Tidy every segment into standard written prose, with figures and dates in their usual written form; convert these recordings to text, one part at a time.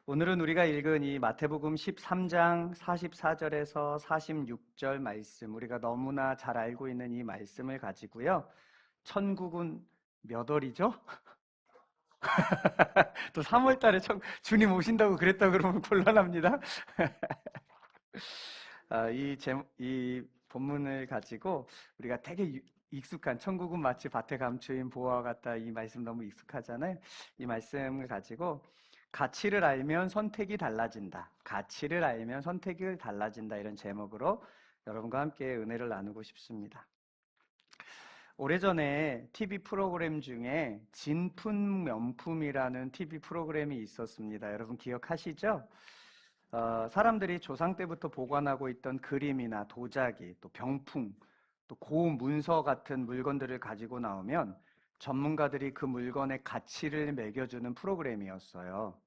오늘은 우리가 읽은 이 마태복음 13장 44절에서 46절 말씀, 우리가 너무나 잘 알고 있는 이 말씀을 가지고요. 천국은 몇 월이죠? 또 3월 달에 주님 오신다고 그랬다 그러면 곤란합니다. 이 본문을 가지고 우리가 되게 익숙한 천국은 마치 밭에 감추인 보화와 같다, 이 말씀 너무 익숙하잖아요. 이 말씀을 가지고 가치를 알면 선택이 달라진다. 가치를 알면 선택이 달라진다. 이런 제목으로 여러분과 함께 은혜를 나누고 싶습니다. 오래전에 TV 프로그램 중에 진품명품이라는 TV 프로그램이 있었습니다. 여러분 기억하시죠? 사람들이 조상 때부터 보관하고 있던 그림이나 도자기, 또 병풍, 또 고문서 같은 물건들을 가지고 나오면 전문가들이 그 물건의 가치를 매겨주는 프로그램이었어요.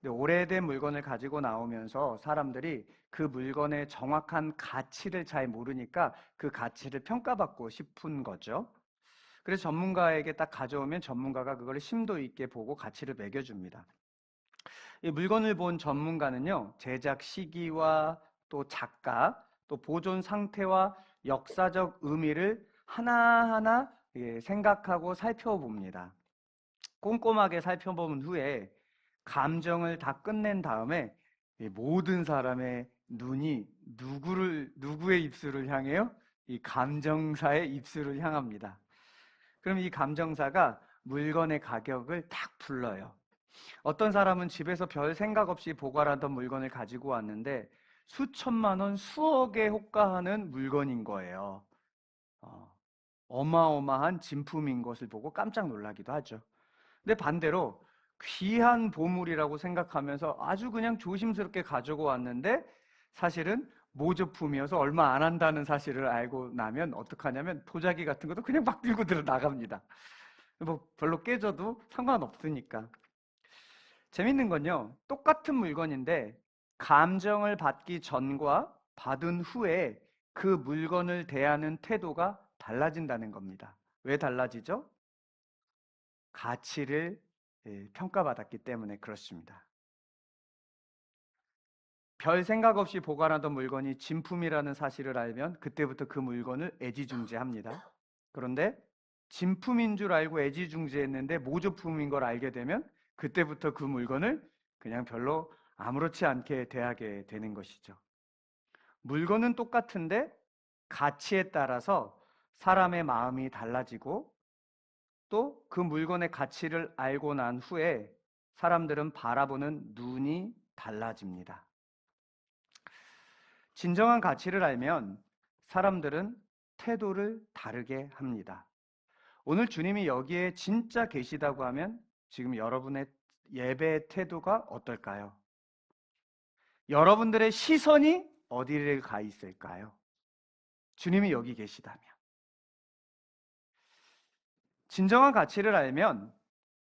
근데 오래된 물건을 가지고 나오면서 사람들이 그 물건의 정확한 가치를 잘 모르니까 그 가치를 평가받고 싶은 거죠. 그래서 전문가에게 딱 가져오면 전문가가 그걸 심도 있게 보고 가치를 매겨줍니다. 이 물건을 본 전문가는요, 제작 시기와 또 작가, 또 보존 상태와 역사적 의미를 하나하나 생각하고 살펴봅니다. 꼼꼼하게 살펴본 후에 감정을 다 끝낸 다음에 모든 사람의 눈이 누구의 입술을 향해요? 이 감정사의 입술을 향합니다. 그럼 이 감정사가 물건의 가격을 딱 불러요. 어떤 사람은 집에서 별 생각 없이 보관하던 물건을 가지고 왔는데 수천만 원, 수억에 호가하는 물건인 거예요. 어마어마한 진품인 것을 보고 깜짝 놀라기도 하죠. 근데 반대로 귀한 보물이라고 생각하면서 아주 그냥 조심스럽게 가지고 왔는데 사실은 모조품이어서 얼마 안 한다는 사실을 알고 나면 어떡하냐면 도자기 같은 것도 그냥 막 들고 들어 나갑니다. 뭐 별로 깨져도 상관없으니까. 재밌는 건요, 똑같은 물건인데 감정을 받기 전과 받은 후에 그 물건을 대하는 태도가 달라진다는 겁니다. 왜 달라지죠? 가치를 평가받았기 때문에 그렇습니다. 별 생각 없이 보관하던 물건이 진품이라는 사실을 알면 그때부터 그 물건을 애지중지합니다. 그런데 진품인 줄 알고 애지중지했는데 모조품인 걸 알게 되면 그때부터 그 물건을 그냥 별로 아무렇지 않게 대하게 되는 것이죠. 물건은 똑같은데 가치에 따라서 사람의 마음이 달라지고 또 그 물건의 가치를 알고 난 후에 사람들은 바라보는 눈이 달라집니다. 진정한 가치를 알면 사람들은 태도를 다르게 합니다. 오늘 주님이 여기에 진짜 계시다고 하면 지금 여러분의 예배 태도가 어떨까요? 여러분들의 시선이 어디를 가 있을까요? 주님이 여기 계시다면. 진정한 가치를 알면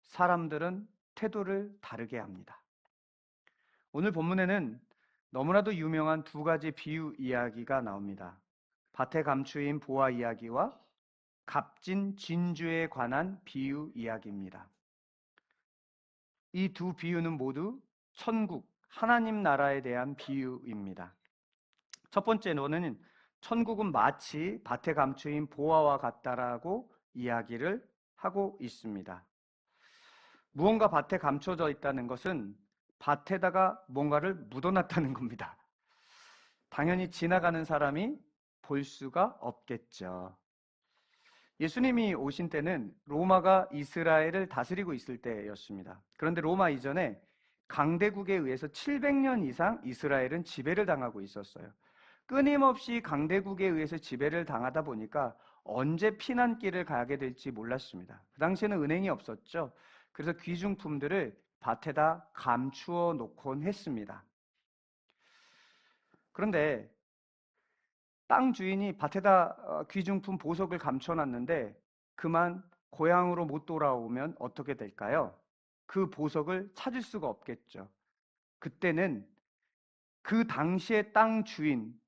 사람들은 태도를 다르게 합니다. 오늘 본문에는 너무나도 유명한 두 가지 비유 이야기가 나옵니다. 밭에 감추인 보화 이야기와 값진 진주에 관한 비유 이야기입니다. 이 두 비유는 모두 천국, 하나님 나라에 대한 비유입니다. 첫 번째로는 천국은 마치 밭에 감추인 보화와 같다라고 이야기를 하고 있습니다. 무언가 밭에 감춰져 있다는 것은 밭에다가 뭔가를 묻어놨다는 겁니다. 당연히 지나가는 사람이 볼 수가 없겠죠. 예수님이 오신 때는 로마가 이스라엘을 다스리고 있을 때였습니다. 그런데 로마 이전에 강대국에 의해서 700년 이상 이스라엘은 지배를 당하고 있었어요. 끊임없이 강대국에 의해서 지배를 당하다 보니까 언제 피난길을 가게 될지 몰랐습니다. 그 당시에는 은행이 없었죠. 그래서 귀중품들을 밭에다 감추어 놓곤 했습니다. 그런데 땅 주인이 밭에다 귀중품 보석을 감춰놨는데 그만 고향으로 못 돌아오면 어떻게 될까요? 그 보석을 찾을 수가 없겠죠. 그때는 그 당시의 땅 주인,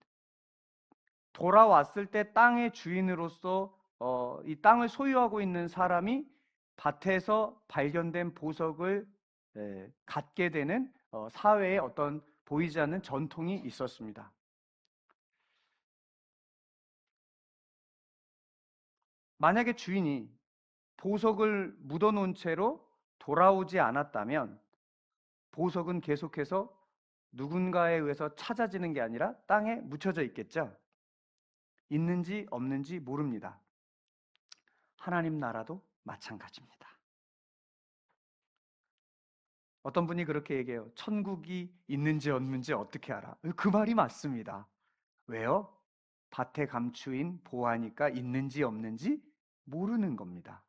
돌아왔을 때 땅의 주인으로서 이 땅을 소유하고 있는 사람이 밭에서 발견된 보석을 갖게 되는 사회에 어떤 보이지 않는 전통이 있었습니다. 만약에 주인이 보석을 묻어놓은 채로 돌아오지 않았다면 보석은 계속해서 누군가에 의해서 찾아지는 게 아니라 땅에 묻혀져 있겠죠. 있는지 없는지 모릅니다. 하나님 나라도 마찬가지입니다. 어떤 분이 그렇게 얘기해요. 천국이 있는지 없는지 어떻게 알아? 그 말이 맞습니다. 왜요? 밭에 감추인 보아니까 있는지 없는지 모르는 겁니다.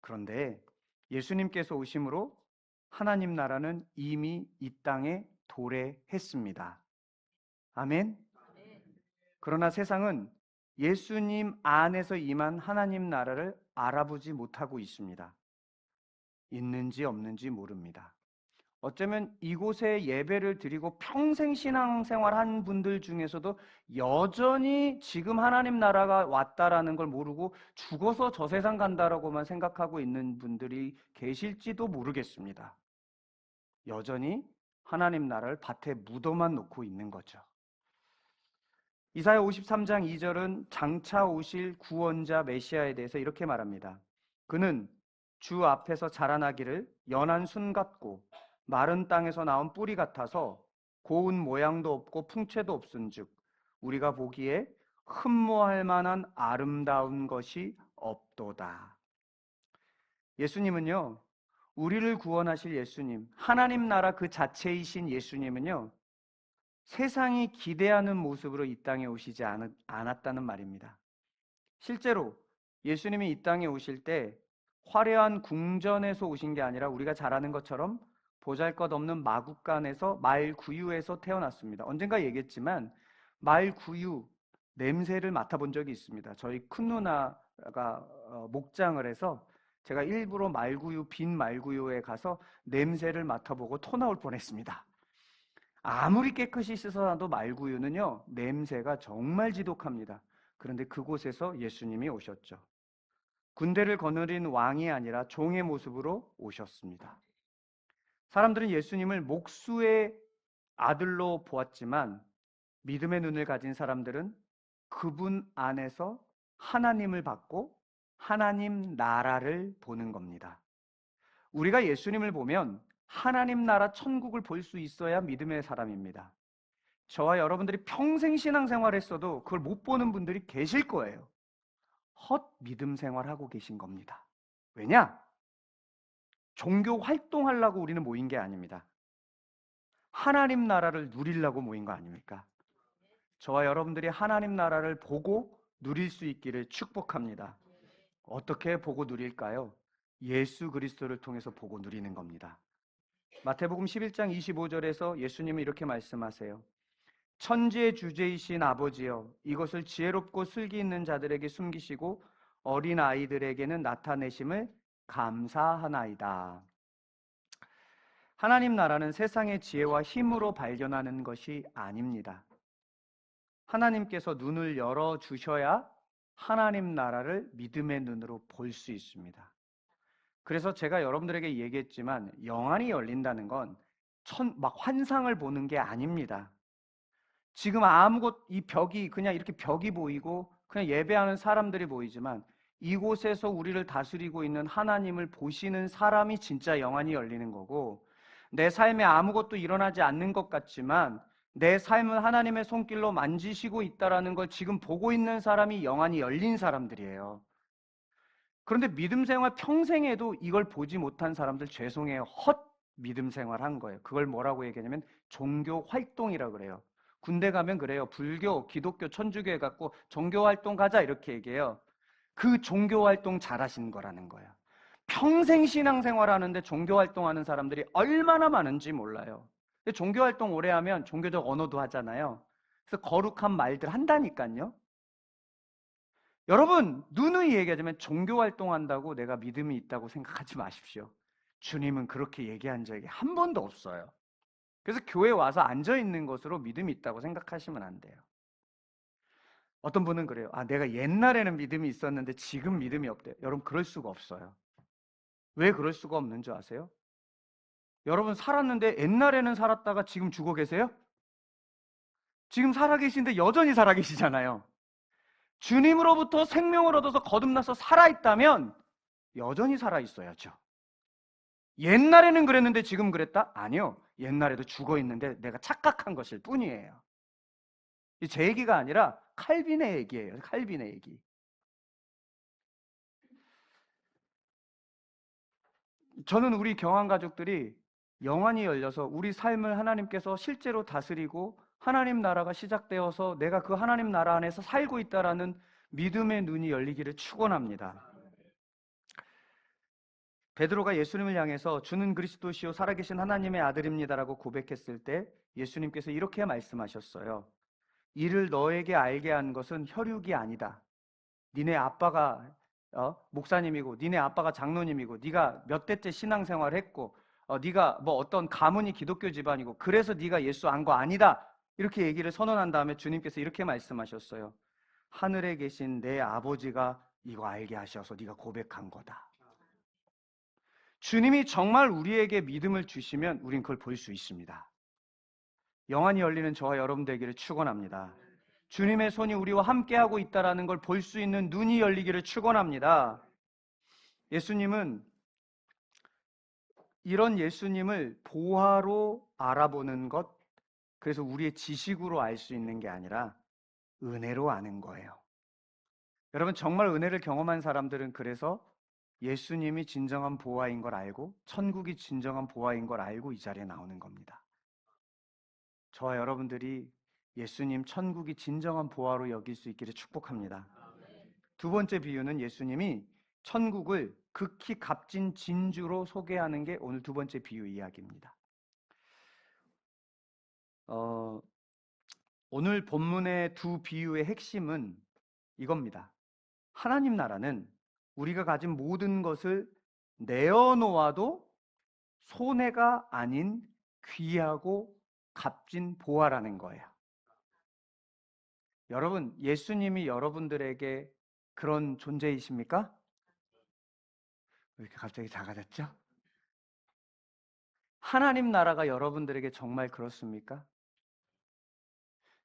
그런데 예수님께서 오심으로 하나님 나라는 이미 이 땅에 도래했습니다. 아멘. 그러나 세상은 예수님 안에서 임한 하나님 나라를 알아보지 못하고 있습니다. 있는지 없는지 모릅니다. 어쩌면 이곳에 예배를 드리고 평생 신앙생활 한 분들 중에서도 여전히 지금 하나님 나라가 왔다라는 걸 모르고 죽어서 저 세상 간다라고만 생각하고 있는 분들이 계실지도 모르겠습니다. 여전히 하나님 나라를 밭에 묻어만 놓고 있는 거죠. 이사야 53장 2절은 장차 오실 구원자 메시아에 대해서 이렇게 말합니다. 그는 주 앞에서 자라나기를 연한 순 같고 마른 땅에서 나온 뿌리 같아서 고운 모양도 없고 풍채도 없은즉 우리가 보기에 흠모할 만한 아름다운 것이 없도다. 예수님은요, 우리를 구원하실 예수님, 하나님 나라 그 자체이신 예수님은요, 세상이 기대하는 모습으로 이 땅에 오시지 않았다는 말입니다. 실제로 예수님이 이 땅에 오실 때 화려한 궁전에서 오신 게 아니라 우리가 잘 아는 것처럼 보잘것없는 마구간에서 말구유에서 태어났습니다. 언젠가 얘기했지만 말구유 냄새를 맡아본 적이 있습니다. 저희 큰 누나가 목장을 해서 제가 일부러 말구유 빈 말구유에 가서 냄새를 맡아보고 토 나올 뻔했습니다. 아무리 깨끗이 씻어놔도 말구유는요, 냄새가 정말 지독합니다. 그런데 그곳에서 예수님이 오셨죠. 군대를 거느린 왕이 아니라 종의 모습으로 오셨습니다. 사람들은 예수님을 목수의 아들로 보았지만 믿음의 눈을 가진 사람들은 그분 안에서 하나님을 받고 하나님 나라를 보는 겁니다. 우리가 예수님을 보면 하나님 나라 천국을 볼 수 있어야 믿음의 사람입니다. 저와 여러분들이 평생 신앙생활 했어도 그걸 못 보는 분들이 계실 거예요. 헛 믿음 생활하고 계신 겁니다. 왜냐? 종교 활동하려고 우리는 모인 게 아닙니다. 하나님 나라를 누리려고 모인 거 아닙니까? 저와 여러분들이 하나님 나라를 보고 누릴 수 있기를 축복합니다. 어떻게 보고 누릴까요? 예수 그리스도를 통해서 보고 누리는 겁니다. 마태복음 11장 25절에서 예수님은 이렇게 말씀하세요. 천지의 주제이신 아버지여, 이것을 지혜롭고 슬기 있는 자들에게 숨기시고 어린 아이들에게는 나타내심을 감사하나이다. 하나님 나라는 세상의 지혜와 힘으로 발견하는 것이 아닙니다. 하나님께서 눈을 열어주셔야 하나님 나라를 믿음의 눈으로 볼 수 있습니다. 그래서 제가 여러분들에게 얘기했지만 영안이 열린다는 건 막 환상을 보는 게 아닙니다. 지금 이 벽이 그냥 이렇게 벽이 보이고 그냥 예배하는 사람들이 보이지만 이곳에서 우리를 다스리고 있는 하나님을 보시는 사람이 진짜 영안이 열리는 거고, 내 삶에 아무것도 일어나지 않는 것 같지만 내 삶은 하나님의 손길로 만지시고 있다라는 걸 지금 보고 있는 사람이 영안이 열린 사람들이에요. 그런데 믿음 생활 평생에도 이걸 보지 못한 사람들 죄송해요. 헛 믿음 생활 한 거예요. 그걸 뭐라고 얘기하냐면 종교 활동이라고 그래요. 군대 가면 그래요. 불교, 기독교, 천주교 해갖고 종교 활동 가자 이렇게 얘기해요. 그 종교 활동 잘하신 거라는 거예요. 평생 신앙생활 하는데 종교 활동하는 사람들이 얼마나 많은지 몰라요. 근데 종교 활동 오래 하면 종교적 언어도 하잖아요. 그래서 거룩한 말들 한다니까요. 여러분, 누누이 얘기하자면 종교 활동한다고 내가 믿음이 있다고 생각하지 마십시오. 주님은 그렇게 얘기한 적이 한 번도 없어요. 그래서 교회 와서 앉아 있는 것으로 믿음이 있다고 생각하시면 안 돼요. 어떤 분은 그래요. 내가 옛날에는 믿음이 있었는데 지금 믿음이 없대요. 여러분, 그럴 수가 없어요. 왜 그럴 수가 없는 줄 아세요? 여러분 살았는데 옛날에는 살았다가 지금 죽어 계세요? 지금 살아계신데 여전히 살아계시잖아요. 주님으로부터 생명을 얻어서 거듭나서 살아있다면 여전히 살아있어야죠. 옛날에는 그랬는데 지금 그랬다? 아니요. 옛날에도 죽어 있는데 내가 착각한 것일 뿐이에요. 제 얘기가 아니라 칼빈의 얘기예요. 칼빈의 얘기. 저는 우리 경환 가족들이 영안이 열려서 우리 삶을 하나님께서 실제로 다스리고 하나님 나라가 시작되어서 내가 그 하나님 나라 안에서 살고 있다라는 믿음의 눈이 열리기를 축원합니다. 베드로가 예수님을 향해서 주는 그리스도시요 살아계신 하나님의 아들입니다라고 고백했을 때 예수님께서 이렇게 말씀하셨어요. 이를 너에게 알게 한 것은 혈육이 아니다. 니네 아빠가 목사님이고 니네 아빠가 장로님이고 네가 몇 대째 신앙생활을 했고 네가 뭐 어떤 가문이 기독교 집안이고 그래서 네가 예수 안 거 아니다. 이렇게 얘기를 선언한 다음에 주님께서 이렇게 말씀하셨어요. 하늘에 계신 내 아버지가 이거 알게 하셔서 네가 고백한 거다. 주님이 정말 우리에게 믿음을 주시면 우린 그걸 볼 수 있습니다. 영안이 열리는 저와 여러분 되기를 축원합니다. 주님의 손이 우리와 함께하고 있다는 걸 볼 수 있는 눈이 열리기를 축원합니다. 예수님은 이런 예수님을 보화로 알아보는 것, 그래서 우리의 지식으로 알 수 있는 게 아니라 은혜로 아는 거예요. 여러분 정말 은혜를 경험한 사람들은 그래서 예수님이 진정한 보화인 걸 알고 천국이 진정한 보화인 걸 알고 이 자리에 나오는 겁니다. 저와 여러분들이 예수님 천국이 진정한 보화로 여길 수 있기를 축복합니다. 두 번째 비유는 예수님이 천국을 극히 값진 진주로 소개하는 게 오늘 두 번째 비유 이야기입니다. 오늘 본문의 두 비유의 핵심은 이겁니다. 하나님 나라는 우리가 가진 모든 것을 내어놓아도 손해가 아닌 귀하고 값진 보화라는 거예요. 여러분, 예수님이 여러분들에게 그런 존재이십니까? 왜 이렇게 갑자기 작아졌죠? 하나님 나라가 여러분들에게 정말 그렇습니까?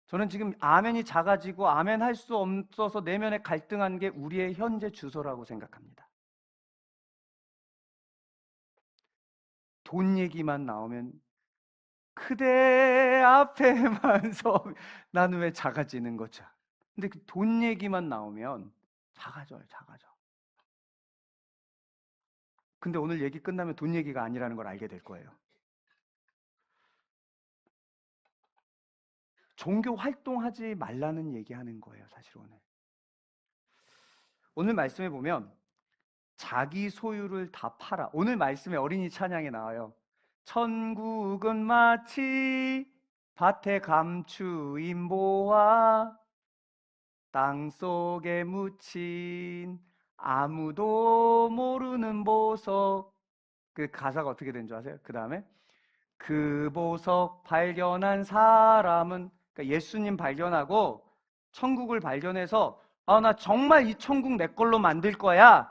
저는 지금 아멘이 작아지고 아멘 할 수 없어서 내면에 갈등한 게 우리의 현재 주소라고 생각합니다. 돈 얘기만 나오면 그대 앞에만 서 나는 왜 작아지는 거죠? 근데 그 돈 얘기만 나오면 작아져요, 작아져. 근데 오늘 얘기 끝나면 돈 얘기가 아니라는 걸 알게 될 거예요. 종교 활동하지 말라는 얘기하는 거예요, 사실 오늘. 오늘 말씀에 보면 자기 소유를 다 팔아. 오늘 말씀에 어린이 찬양에 나와요. 천국은 마치 밭에 감추인 보화, 땅속에 묻힌 아무도 모르는 보석. 그 가사가 어떻게 된 줄 아세요? 그 다음에 그 보석 발견한 사람은, 그러니까 예수님 발견하고 천국을 발견해서 나 정말 이 천국 내 걸로 만들 거야.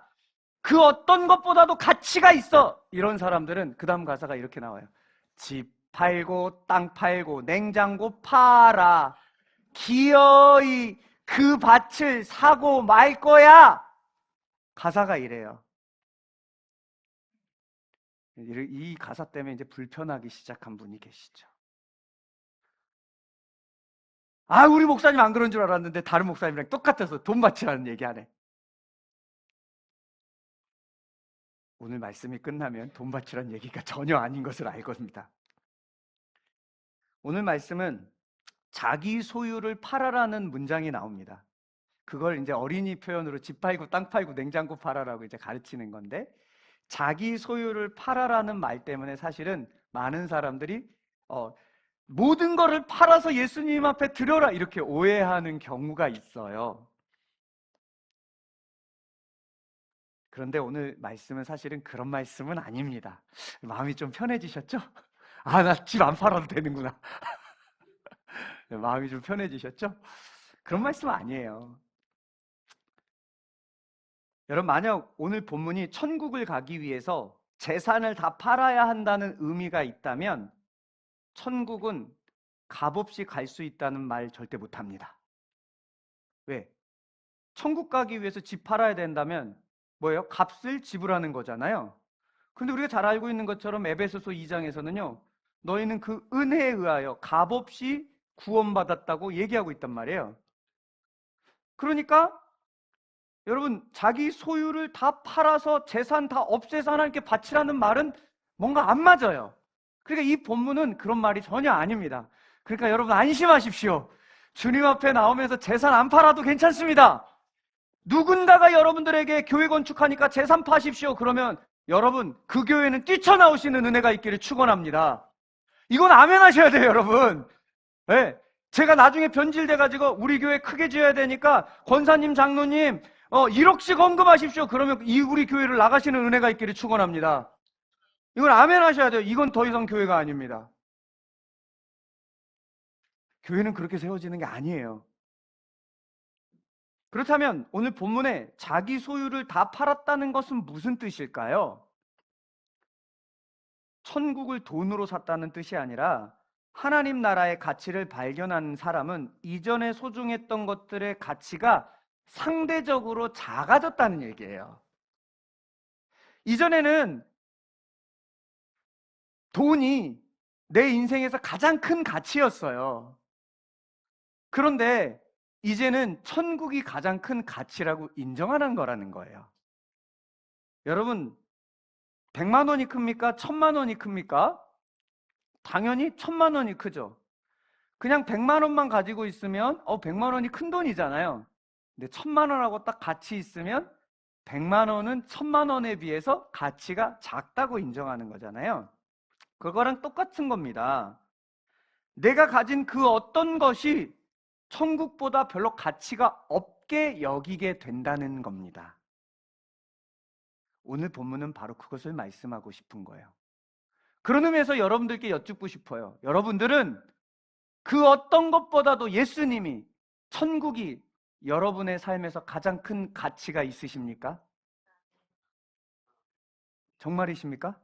그 어떤 것보다도 가치가 있어. 이런 사람들은 그 다음 가사가 이렇게 나와요. 집 팔고 땅 팔고 냉장고 팔아. 기어이 그 밭을 사고 말 거야. 가사가 이래요. 이 가사 때문에 이제 불편하기 시작한 분이 계시죠. 우리 목사님 안 그런 줄 알았는데 다른 목사님이랑 똑같아서 돈 바치라는 얘기 안 해. 오늘 말씀이 끝나면 돈 바치라는 얘기가 전혀 아닌 것을 알 겁니다. 오늘 말씀은 자기 소유를 팔아라는 문장이 나옵니다. 그걸 이제 어린이 표현으로 집 팔고 땅 팔고 냉장고 팔아라고 이제 가르치는 건데, 자기 소유를 팔아라는 말 때문에 사실은 많은 사람들이 모든 거를 팔아서 예수님 앞에 드려라 이렇게 오해하는 경우가 있어요. 그런데 오늘 말씀은 사실은 그런 말씀은 아닙니다. 마음이 좀 편해지셨죠? 나 집 안 팔아도 되는구나. 마음이 좀 편해지셨죠? 그런 말씀은 아니에요. 여러분, 만약 오늘 본문이 천국을 가기 위해서 재산을 다 팔아야 한다는 의미가 있다면 천국은 값없이 갈 수 있다는 말 절대 못합니다. 왜? 천국 가기 위해서 집 팔아야 된다면 뭐예요? 값을 지불하는 거잖아요. 근데 우리가 잘 알고 있는 것처럼 에베소서 2장에서는요, 너희는 그 은혜에 의하여 값없이 구원받았다고 얘기하고 있단 말이에요. 그러니까 여러분, 자기 소유를 다 팔아서 재산 다 없애서 하나님께 바치라는 말은 뭔가 안 맞아요. 그러니까 이 본문은 그런 말이 전혀 아닙니다. 그러니까 여러분 안심하십시오. 주님 앞에 나오면서 재산 안 팔아도 괜찮습니다. 누군가가 여러분들에게 교회 건축하니까 재산 파십시오. 그러면 여러분 그 교회는 뛰쳐나오시는 은혜가 있기를 축원합니다. 이건 아멘 하셔야 돼요, 여러분. 네. 제가 나중에 변질돼가지고 우리 교회 크게 지어야 되니까 권사님, 장로님 1억씩 헌금하십시오. 그러면 우리 교회를 나가시는 은혜가 있기를 축원합니다. 이건 아멘 하셔야 돼요. 이건 더 이상 교회가 아닙니다. 교회는 그렇게 세워지는 게 아니에요. 그렇다면 오늘 본문에 자기 소유를 다 팔았다는 것은 무슨 뜻일까요? 천국을 돈으로 샀다는 뜻이 아니라 하나님 나라의 가치를 발견하는 사람은 이전에 소중했던 것들의 가치가 상대적으로 작아졌다는 얘기예요. 이전에는 돈이 내 인생에서 가장 큰 가치였어요. 그런데 이제는 천국이 가장 큰 가치라고 인정하는 거라는 거예요. 여러분, 100만 원이 큽니까? 1000만 원이 큽니까? 당연히 1000만 원이 크죠. 그냥 100만 원만 가지고 있으면 100만 원이 큰 돈이잖아요. 근데 1000만 원하고 딱 같이 있으면 100만 원은 1000만 원에 비해서 가치가 작다고 인정하는 거잖아요. 그거랑 똑같은 겁니다. 내가 가진 그 어떤 것이 천국보다 별로 가치가 없게 여기게 된다는 겁니다. 오늘 본문은 바로 그것을 말씀하고 싶은 거예요. 그런 의미에서 여러분들께 여쭙고 싶어요. 여러분들은 그 어떤 것보다도 예수님이, 천국이 여러분의 삶에서 가장 큰 가치가 있으십니까? 정말이십니까?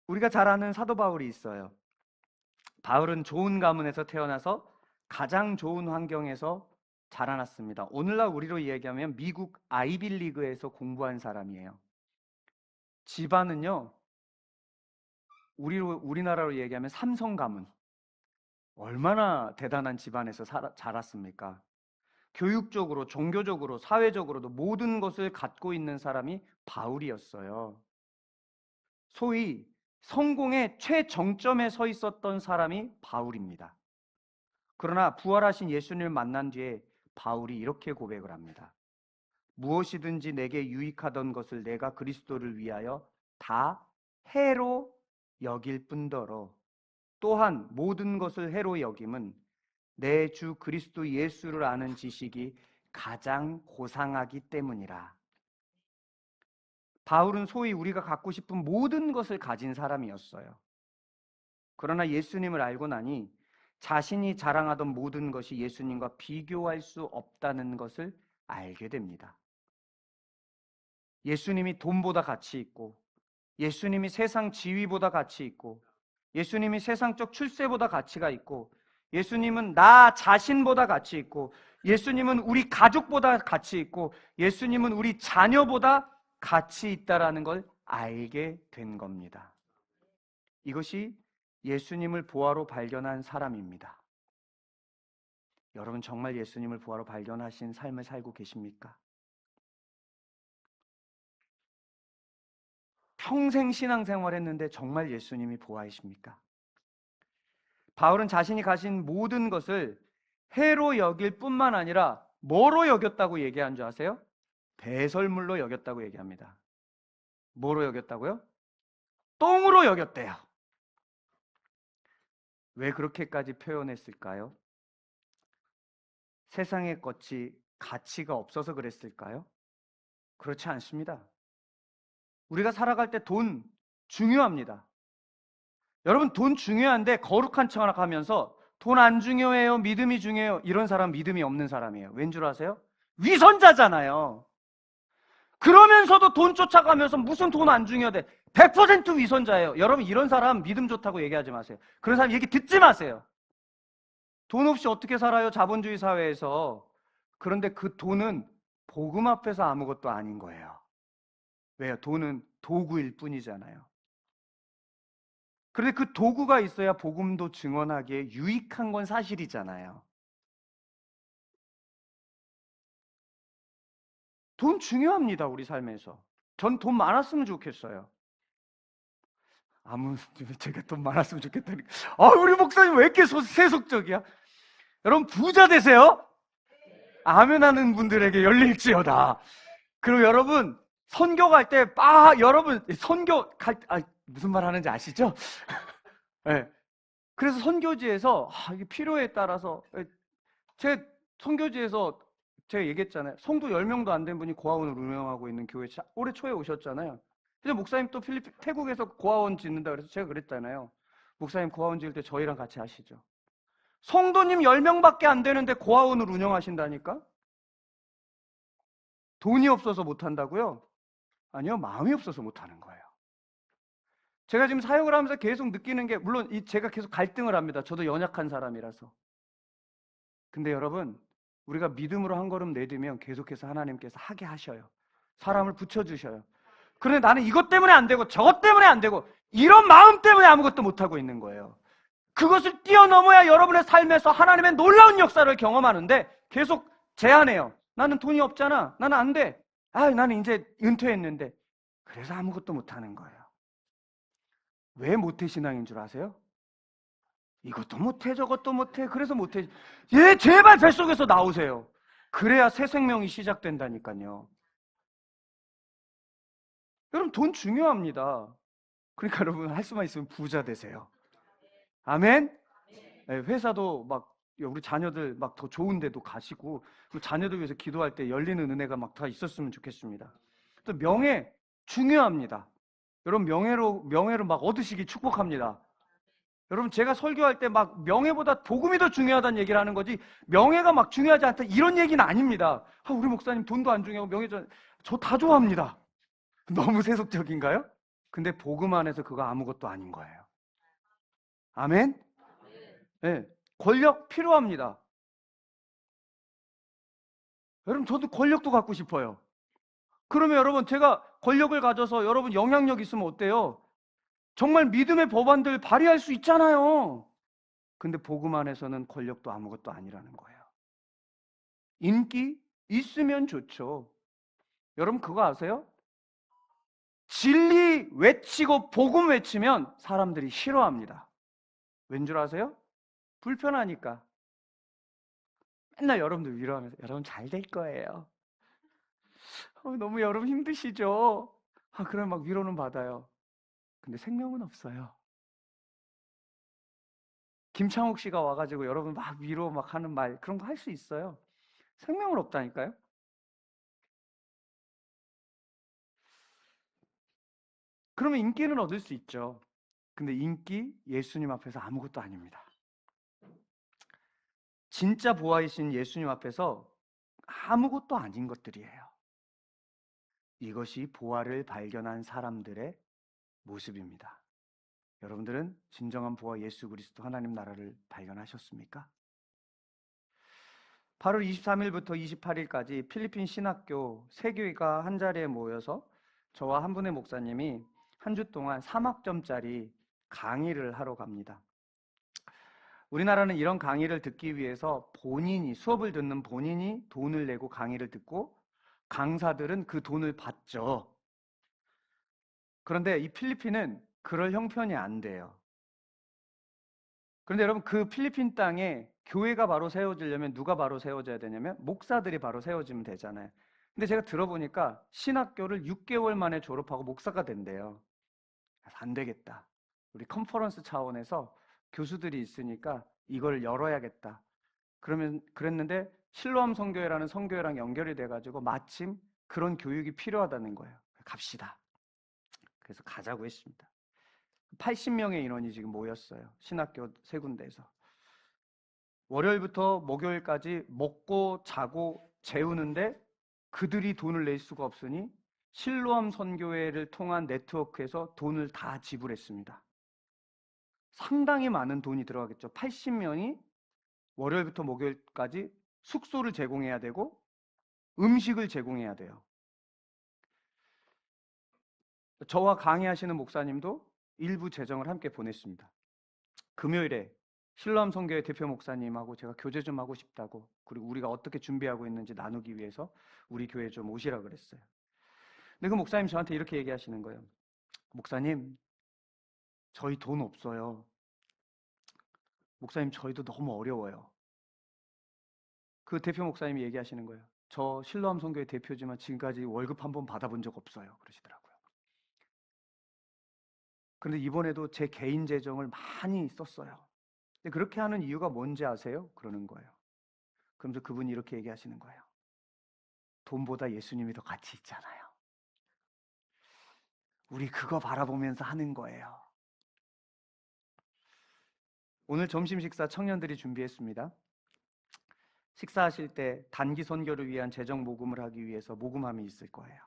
우리가 잘 아는 사도 바울이 있어요. 바울은 좋은 가문에서 태어나서 가장 좋은 환경에서 자라났습니다. 오늘날 우리로 이야기하면 미국 아이빌리그에서 공부한 사람이에요. 집안은요, 우리나라로 얘기하면 삼성 가문. 얼마나 대단한 집안에서 자랐습니까? 교육적으로, 종교적으로, 사회적으로도 모든 것을 갖고 있는 사람이 바울이었어요. 소위 성공의 최정점에 서 있었던 사람이 바울입니다. 그러나 부활하신 예수님을 만난 뒤에 바울이 이렇게 고백을 합니다. 무엇이든지 내게 유익하던 것을 내가 그리스도를 위하여 다 해로 여길 뿐더러 또한 모든 것을 해로 여김은 내 주 그리스도 예수를 아는 지식이 가장 고상하기 때문이라. 바울은 소위 우리가 갖고 싶은 모든 것을 가진 사람이었어요. 그러나 예수님을 알고 나니 자신이 자랑하던 모든 것이 예수님과 비교할 수 없다는 것을 알게 됩니다. 예수님이 돈보다 가치 있고, 예수님이 세상 지위보다 가치 있고, 예수님이 세상적 출세보다 가치가 있고, 예수님은 나 자신보다 가치 있고, 예수님은 우리 가족보다 가치 있고, 예수님은 우리 자녀보다 가치 있다라는 걸 알게 된 겁니다. 이것이 예수님을 보화로 발견한 사람입니다. 여러분 정말 예수님을 보화로 발견하신 삶을 살고 계십니까? 평생 신앙생활 했는데 정말 예수님이 보화이십니까? 바울은 자신이 가진 모든 것을 해로 여길 뿐만 아니라 뭐로 여겼다고 얘기한 줄 아세요? 배설물로 여겼다고 얘기합니다. 뭐로 여겼다고요? 똥으로 여겼대요. 왜 그렇게까지 표현했을까요? 세상의 것이 가치가 없어서 그랬을까요? 그렇지 않습니다. 우리가 살아갈 때 돈 중요합니다. 여러분 돈 중요한데 거룩한 척 하면서 돈 안 중요해요, 믿음이 중요해요, 이런 사람 믿음이 없는 사람이에요. 왠 줄 아세요? 위선자잖아요. 그러면서도 돈 쫓아가면서 무슨 돈 안 중요하대. 100% 위선자예요. 여러분, 이런 사람 믿음 좋다고 얘기하지 마세요. 그런 사람 얘기 듣지 마세요. 돈 없이 어떻게 살아요? 자본주의 사회에서. 그런데 그 돈은 복음 앞에서 아무것도 아닌 거예요. 왜요? 돈은 도구일 뿐이잖아요. 그런데 그 도구가 있어야 복음도 증언하기에 유익한 건 사실이잖아요. 돈 중요합니다, 우리 삶에서. 전 돈 많았으면 좋겠어요. 제가 돈 많았으면 좋겠다니까. 우리 목사님 왜 이렇게 세속적이야? 여러분, 부자 되세요? 아멘 하는 분들에게 열릴지어다. 그리고 여러분, 선교 갈 때, 여러분, 무슨 말 하는지 아시죠? 네. 그래서 선교지에서, 이게 필요에 따라서, 제 선교지에서 제가 얘기했잖아요. 성도 10명도 안 된 분이 고아원을 운영하고 있는 교회 올해 초에 오셨잖아요. 근데 목사님 또 태국에서 고아원 짓는다 그래서 제가 그랬잖아요. 목사님 고아원 지을 때 저희랑 같이 하시죠. 성도님 10명밖에 안 되는데 고아원을 운영하신다니까? 돈이 없어서 못한다고요? 아니요, 마음이 없어서 못하는 거예요. 제가 지금 사역을 하면서 계속 느끼는 게, 물론 제가 계속 갈등을 합니다. 저도 연약한 사람이라서. 근데 여러분, 우리가 믿음으로 한 걸음 내디면 계속해서 하나님께서 하게 하셔요. 사람을 붙여주셔요. 그런데 나는 이것 때문에 안 되고 저것 때문에 안 되고 이런 마음 때문에 아무것도 못하고 있는 거예요. 그것을 뛰어넘어야 여러분의 삶에서 하나님의 놀라운 역사를 경험하는데 계속 제한해요. 나는 돈이 없잖아. 나는 안 돼. 나는 이제 은퇴했는데. 그래서 아무것도 못하는 거예요. 왜 모태신앙인 줄 아세요? 이것도 못해 저것도 못해 그래서 못해. 제발 뱃속에서 나오세요. 그래야 새 생명이 시작된다니까요. 여러분, 돈 중요합니다. 그러니까 여러분, 할 수만 있으면 부자 되세요. 아멘? 네, 회사도 막 우리 자녀들 막 더 좋은 데도 가시고 자녀들 위해서 기도할 때 열리는 은혜가 막 다 있었으면 좋겠습니다. 또 명예 중요합니다. 여러분, 명예로 막 얻으시기 축복합니다. 여러분, 제가 설교할 때 막 명예보다 복음이 더 중요하다는 얘기를 하는 거지 명예가 막 중요하지 않다 이런 얘기는 아닙니다. 우리 목사님 돈도 안 중요하고 저 다 좋아합니다. 너무 세속적인가요? 근데 복음 안에서 그거 아무것도 아닌 거예요. 아멘? 네, 권력 필요합니다. 여러분, 저도 권력도 갖고 싶어요. 그러면 여러분, 제가 권력을 가져서 여러분 영향력 있으면 어때요? 정말 믿음의 법안들 발휘할 수 있잖아요. 근데 복음 안에서는 권력도 아무것도 아니라는 거예요. 인기 있으면 좋죠. 여러분, 그거 아세요? 진리 외치고 복음 외치면 사람들이 싫어합니다. 왠 줄 아세요? 불편하니까. 맨날 여러분들 위로하면서 여러분 잘 될 거예요. 너무 여러분 힘드시죠? 그럼 막 위로는 받아요. 근데 생명은 없어요. 김창욱 씨가 와가지고 여러분 막 위로 막 하는 말 그런 거 할 수 있어요. 생명은 없다니까요. 그러면 인기는 얻을 수 있죠. 근데 인기 예수님 앞에서 아무것도 아닙니다. 진짜 보아이신 예수님 앞에서 아무것도 아닌 것들이에요. 이것이 보아를 발견한 사람들의 모습입니다. 여러분들은 진정한 보아 예수 그리스도 하나님 나라를 발견하셨습니까? 8월 23일부터 28일까지 필리핀 신학교 세 교회가 한 자리에 모여서 저와 한 분의 목사님이 한 주 동안 3학점짜리 강의를 하러 갑니다. 우리나라는 이런 강의를 듣기 위해서 수업을 듣는 본인이 돈을 내고 강의를 듣고 강사들은 그 돈을 받죠. 그런데 이 필리핀은 그럴 형편이 안 돼요. 그런데 여러분, 그 필리핀 땅에 교회가 바로 세워지려면 누가 바로 세워져야 되냐면 목사들이 바로 세워지면 되잖아요. 근데 제가 들어보니까 신학교를 6개월 만에 졸업하고 목사가 된대요. 안 되겠다. 우리 컨퍼런스 차원에서 교수들이 있으니까 이걸 열어야겠다. 그랬는데 실로암 선교회라는 선교회랑 연결이 돼가지고 마침 그런 교육이 필요하다는 거예요. 갑시다. 그래서 가자고 했습니다. 80명의 인원이 지금 모였어요. 신학교 세 군데에서. 월요일부터 목요일까지 먹고 자고 재우는데 그들이 돈을 낼 수가 없으니 실로암 선교회를 통한 네트워크에서 돈을 다 지불했습니다. 상당히 많은 돈이 들어가겠죠. 80명이 월요일부터 목요일까지 숙소를 제공해야 되고 음식을 제공해야 돼요. 저와 강의하시는 목사님도 일부 재정을 함께 보냈습니다. 금요일에 실로암 선교회 대표 목사님하고 제가 교제 좀 하고 싶다고, 그리고 우리가 어떻게 준비하고 있는지 나누기 위해서 우리 교회에 좀 오시라 그랬어요. 근데 그 목사님 저한테 이렇게 얘기하시는 거예요. 목사님, 저희 돈 없어요. 목사님, 저희도 너무 어려워요. 그 대표 목사님이 얘기하시는 거예요. 저 실로암 선교회 대표지만 지금까지 월급 한 번 받아본 적 없어요. 그러시더라고요. 그런데 이번에도 제 개인 재정을 많이 썼어요. 근데 그렇게 하는 이유가 뭔지 아세요? 그러는 거예요. 그러면서 그분이 이렇게 얘기하시는 거예요. 돈보다 예수님이 더 가치 있잖아요. 우리 그거 바라보면서 하는 거예요. 오늘 점심 식사 청년들이 준비했습니다. 식사하실 때 단기 선교를 위한 재정 모금을 하기 위해서 모금함이 있을 거예요.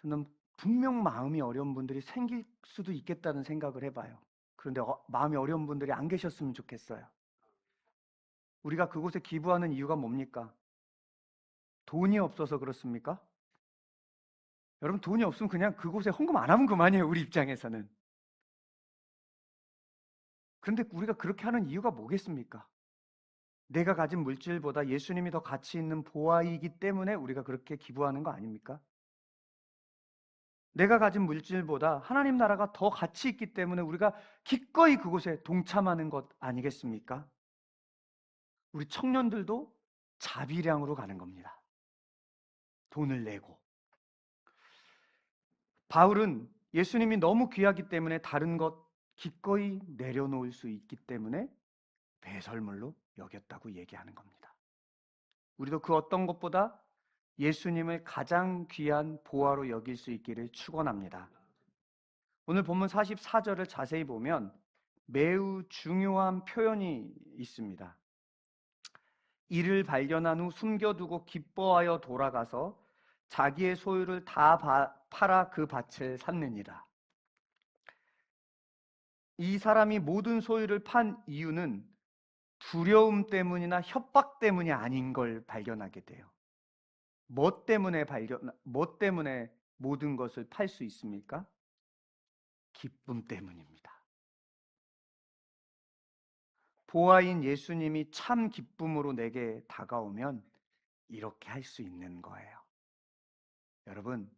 저는 분명 마음이 어려운 분들이 생길 수도 있겠다는 생각을 해봐요. 그런데 마음이 어려운 분들이 안 계셨으면 좋겠어요. 우리가 그곳에 기부하는 이유가 뭡니까? 돈이 없어서 그렇습니까? 여러분, 돈이 없으면 그냥 그곳에 헌금 안 하면 그만이에요. 우리 입장에서는. 그런데 우리가 그렇게 하는 이유가 뭐겠습니까? 내가 가진 물질보다 예수님이 더 가치 있는 보화이기 때문에 우리가 그렇게 기부하는 거 아닙니까? 내가 가진 물질보다 하나님 나라가 더 가치 있기 때문에 우리가 기꺼이 그곳에 동참하는 것 아니겠습니까? 우리 청년들도 자비량으로 가는 겁니다. 돈을 내고. 바울은 예수님이 너무 귀하기 때문에 다른 것 기꺼이 내려놓을 수 있기 때문에 배설물로 여겼다고 얘기하는 겁니다. 우리도 그 어떤 것보다 예수님을 가장 귀한 보화로 여길 수 있기를 축원합니다. 오늘 본문 44절을 자세히 보면 매우 중요한 표현이 있습니다. 이를 발견한 후 숨겨두고 기뻐하여 돌아가서 자기의 소유를 다 팔아 그 밭을 샀느니라. 이 사람이 모든 소유를 판 이유는 두려움 때문이나 협박 때문이 아닌 걸 발견하게 돼요. 뭐 때문에 모든 것을 팔 수 있습니까? 기쁨 때문입니다. 보아인 예수님이 참 기쁨으로 내게 다가오면 이렇게 할 수 있는 거예요. 여러분,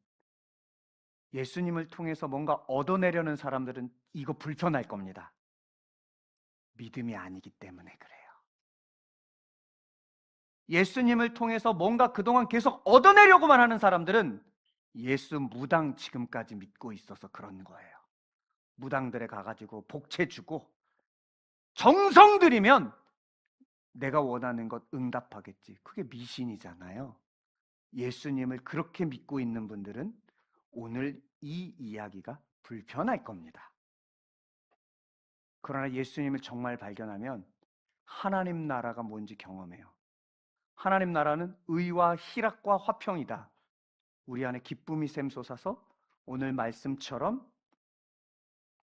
예수님을 통해서 뭔가 얻어내려는 사람들은 이거 불편할 겁니다. 믿음이 아니기 때문에 그래요. 예수님을 통해서 뭔가 그동안 계속 얻어내려고만 하는 사람들은 예수 무당 지금까지 믿고 있어서 그런 거예요. 무당들에 가가지고 복채 주고 정성 들이면 내가 원하는 것 응답하겠지. 그게 미신이잖아요. 예수님을 그렇게 믿고 있는 분들은 오늘 이 이야기가 불편할 겁니다. 그러나 예수님을 정말 발견하면 하나님 나라가 뭔지 경험해요. 하나님 나라는 의와 희락과 화평이다. 우리 안에 기쁨이 샘솟아서 오늘 말씀처럼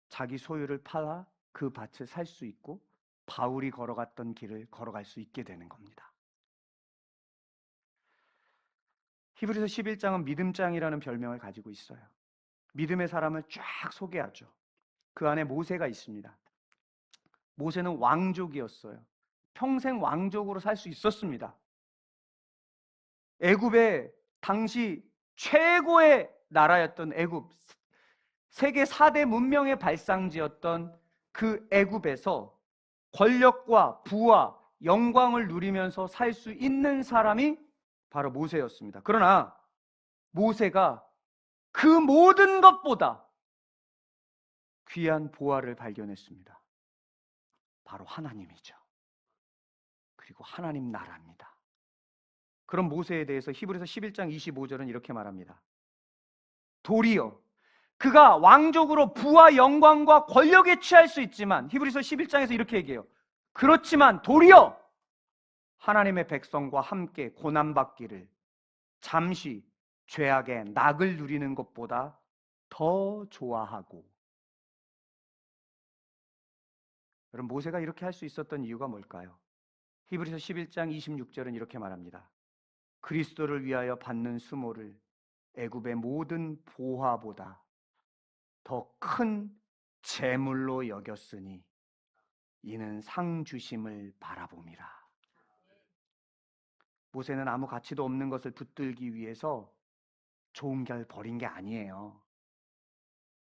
자기 소유를 팔아 그 밭을 살 수 있고 바울이 걸어갔던 길을 걸어갈 수 있게 되는 겁니다. 히브리서 11장은 믿음장이라는 별명을 가지고 있어요. 믿음의 사람을 쫙 소개하죠. 그 안에 모세가 있습니다. 모세는 왕족이었어요. 평생 왕족으로 살 수 있었습니다. 애굽의 당시 최고의 나라였던 애굽, 세계 4대 문명의 발상지였던 그 애굽에서 권력과 부와 영광을 누리면서 살 수 있는 사람이 바로 모세였습니다. 그러나 모세가 그 모든 것보다 귀한 보화를 발견했습니다. 바로 하나님이죠. 그리고 하나님 나라입니다. 그런 모세에 대해서 히브리서 11장 25절은 이렇게 말합니다. 도리어 그가 왕족으로 부와 영광과 권력에 취할 수 있지만, 히브리서 11장에서 이렇게 얘기해요. 그렇지만 도리어 하나님의 백성과 함께 고난받기를 잠시 죄악의 낙을 누리는 것보다 더 좋아하고. 여러분, 모세가 이렇게 할 수 있었던 이유가 뭘까요? 히브리서 11장 26절은 이렇게 말합니다. 그리스도를 위하여 받는 수모를 애굽의 모든 보화보다 더 큰 재물로 여겼으니 이는 상 주심을 바라봄이라. 모세는 아무 가치도 없는 것을 붙들기 위해서 좋은 걸 버린 게 아니에요.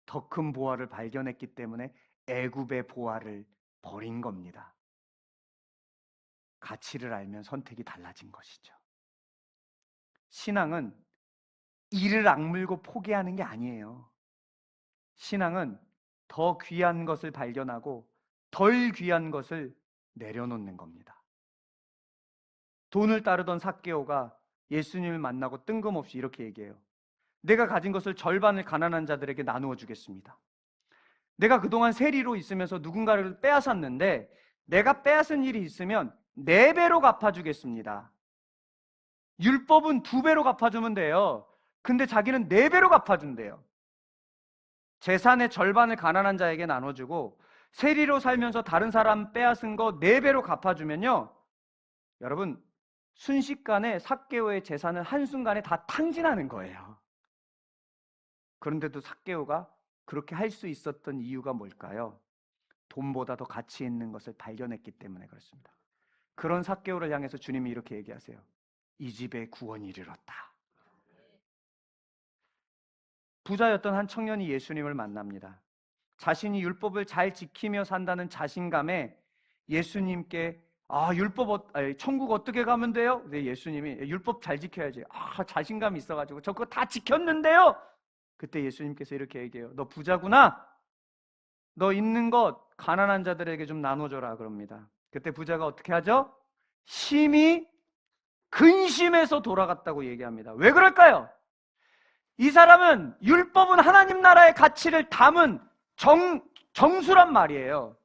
더 큰 보화를 발견했기 때문에 애굽의 보화를 버린 겁니다. 가치를 알면 선택이 달라진 것이죠. 신앙은 이를 악물고 포기하는 게 아니에요. 신앙은 더 귀한 것을 발견하고 덜 귀한 것을 내려놓는 겁니다. 돈을 따르던 삭개오가 예수님을 만나고 뜬금없이 이렇게 얘기해요. 내가 가진 것을 절반을 가난한 자들에게 나누어 주겠습니다. 내가 그동안 세리로 있으면서 누군가를 빼앗았는데 내가 빼앗은 일이 있으면 4배로 갚아주겠습니다. 율법은 2배로 갚아주면 돼요. 근데 자기는 4배로 갚아준대요. 재산의 절반을 가난한 자에게 나눠주고 세리로 살면서 다른 사람 빼앗은 거 4배로 갚아주면요, 여러분, 순식간에 삭개오의 재산은 한순간에 다 탕진하는 거예요. 그런데도 삭개오가 그렇게 할 수 있었던 이유가 뭘까요? 돈보다 더 가치 있는 것을 발견했기 때문에 그렇습니다. 그런 삭개오를 향해서 주님이 이렇게 얘기하세요. 이 집에 구원이 이르렀다. 부자였던 한 청년이 예수님을 만납니다. 자신이 율법을 잘 지키며 산다는 자신감에 예수님께 천국 어떻게 가면 돼요? 네, 예수님이 율법 잘 지켜야지. 자신감이 있어가지고 저 그거 다 지켰는데요. 그때 예수님께서 이렇게 얘기해요. 너 부자구나. 너 있는 것 가난한 자들에게 좀 나눠줘라 그럽니다. 그때 부자가 어떻게 하죠? 심히 근심해서 돌아갔다고 얘기합니다. 왜 그럴까요? 이 사람은 율법은 하나님 나라의 가치를 담은 정수란 말이에요.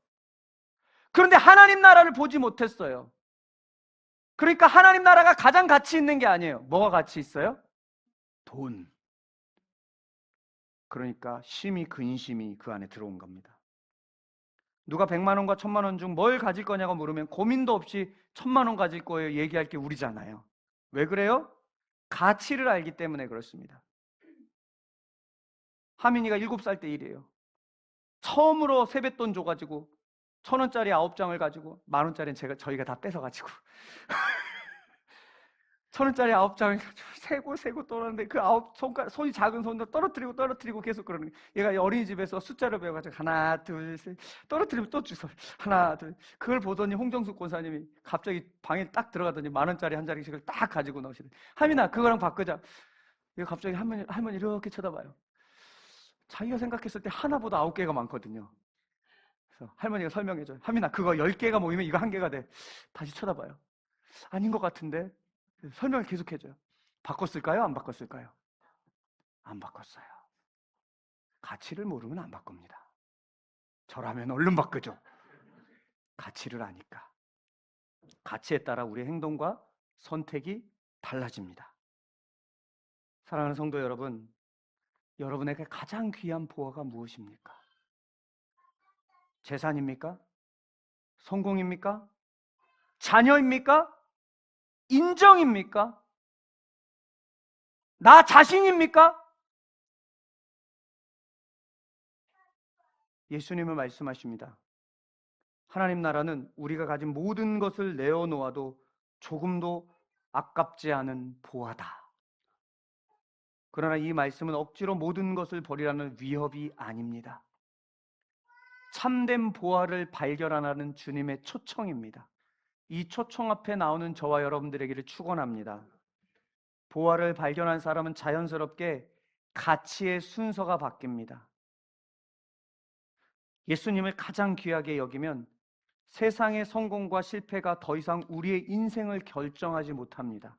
그런데 하나님 나라를 보지 못했어요. 그러니까 하나님 나라가 가장 가치 있는 게 아니에요. 뭐가 가치 있어요? 돈. 그러니까 심히 근심이 그 안에 들어온 겁니다. 누가 100만 원과 1000만 원 중 뭘 가질 거냐고 물으면 고민도 없이 1000만 원 가질 거예요. 얘기할 게 우리잖아요. 왜 그래요? 가치를 알기 때문에 그렇습니다. 하민이가 7살 때 일이에요. 처음으로 세뱃돈 줘가지고 1000원짜리 9장을 가지고 10,000원짜리는 저희가 다 뺏어가지고 1000원짜리 9장을 세고 떨었는데 그 손이 작은 손으로 떨어뜨리고 계속 그러는 거예요. 얘가 어린이집에서 숫자를 배워가지고 하나 둘 셋 떨어뜨리면 또 주워 하나 둘. 그걸 보더니 홍정숙 권사님이 갑자기 방에 딱 들어가더니 10,000원짜리 한 자리씩을 딱 가지고 나오시더니 하민아 그거랑 바꾸자. 얘가 갑자기 할머니 이렇게 쳐다봐요. 자기가 생각했을 때 하나보다 9개가 많거든요. 그래서 할머니가 설명해줘요. 하민아 그거 10개가 모이면 이거 1개가 돼. 다시 쳐다봐요. 아닌 것 같은데. 설명을 계속해줘요. 바꿨을까요? 안 바꿨을까요? 안 바꿨어요. 가치를 모르면 안 바꿉니다. 저라면 얼른 바꾸죠. 가치를 아니까. 가치에 따라 우리의 행동과 선택이 달라집니다. 사랑하는 성도 여러분, 여러분에게 가장 귀한 보화가 무엇입니까? 재산입니까? 성공입니까? 자녀입니까? 인정입니까? 나 자신입니까? 예수님은 말씀하십니다. 하나님 나라는 우리가 가진 모든 것을 내어놓아도 조금도 아깝지 않은 보화다. 그러나 이 말씀은 억지로 모든 것을 버리라는 위협이 아닙니다. 참된 보화를 발견하라는 주님의 초청입니다. 이 초청 앞에 나오는 저와 여러분들에게를 축원합니다. 보화를 발견한 사람은 자연스럽게 가치의 순서가 바뀝니다. 예수님을 가장 귀하게 여기면 세상의 성공과 실패가 더 이상 우리의 인생을 결정하지 못합니다.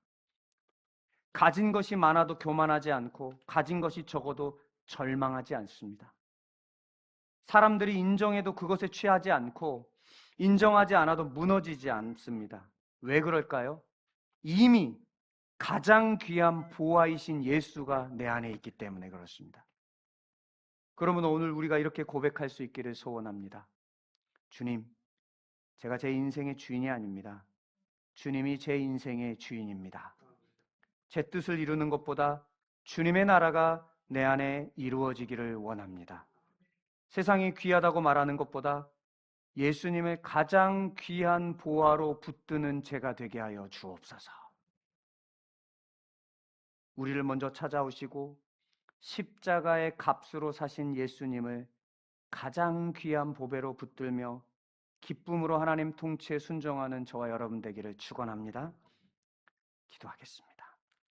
가진 것이 많아도 교만하지 않고 가진 것이 적어도 절망하지 않습니다. 사람들이 인정해도 그것에 취하지 않고 인정하지 않아도 무너지지 않습니다. 왜 그럴까요? 이미 가장 귀한 보화이신 예수가 내 안에 있기 때문에 그렇습니다. 그러면 오늘 우리가 이렇게 고백할 수 있기를 소원합니다. 주님, 제가 제 인생의 주인이 아닙니다. 주님이 제 인생의 주인입니다. 제 뜻을 이루는 것보다 주님의 나라가 내 안에 이루어지기를 원합니다. 세상이 귀하다고 말하는 것보다 예수님을 가장 귀한 보화로 붙드는 제가 되게 하여 주옵소서. 우리를 먼저 찾아오시고 십자가의 값으로 사신 예수님을 가장 귀한 보배로 붙들며 기쁨으로 하나님 통치에 순종하는 저와 여러분 되기를 축원합니다. 기도하겠습니다.